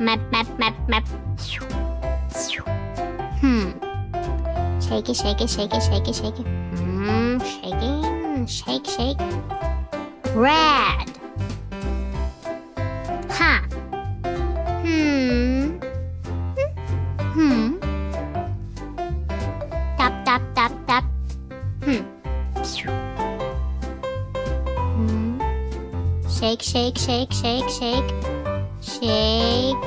Map, map, map, map. Shake it, shake it, shake it, shake it, shake it. Shaking, shake, shake. Red. Ha. Tap, tap, tap, tap. Shake, shake, shake, shake, shake. Shake.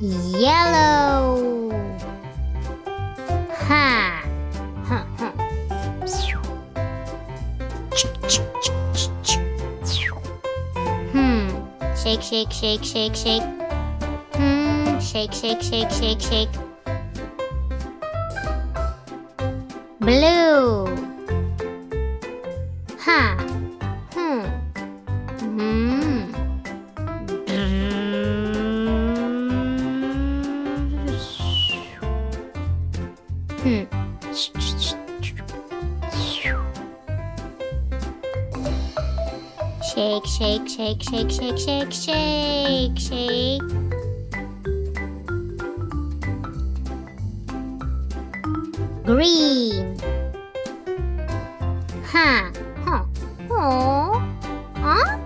Yellow. Ha. Huh, huh. Shake, shake, shake, shake, shake. Shake, shake, shake, shake, shake. Blue. Ha. Shake, shake, shake, shake, shake, shake, shake, shake. Green. Ha. Huh. Oh. Huh?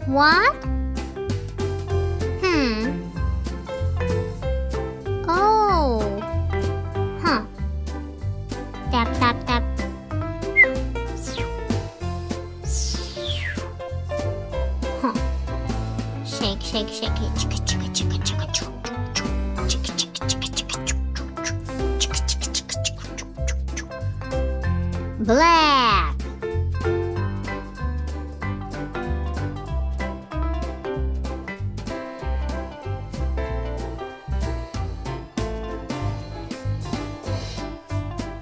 What? Oh. Huh. Tap, tap, tap. Shake, shake, shake it. Chicka, chicka, chicka, chicka, chicka, chicka, chicka, chicka, chicka, chicka. Black.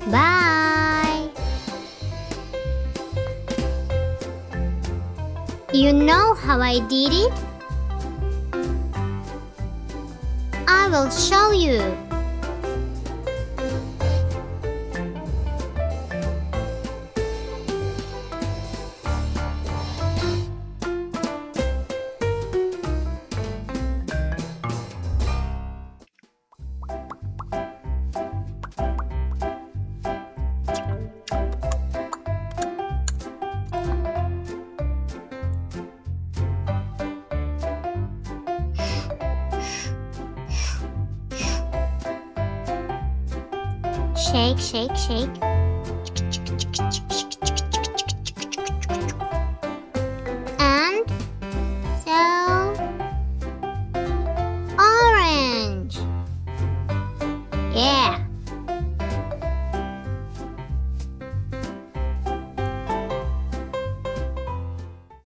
Bye. You know how I did it? I will show you. Shake, shake, shake. And so orange. Yeah.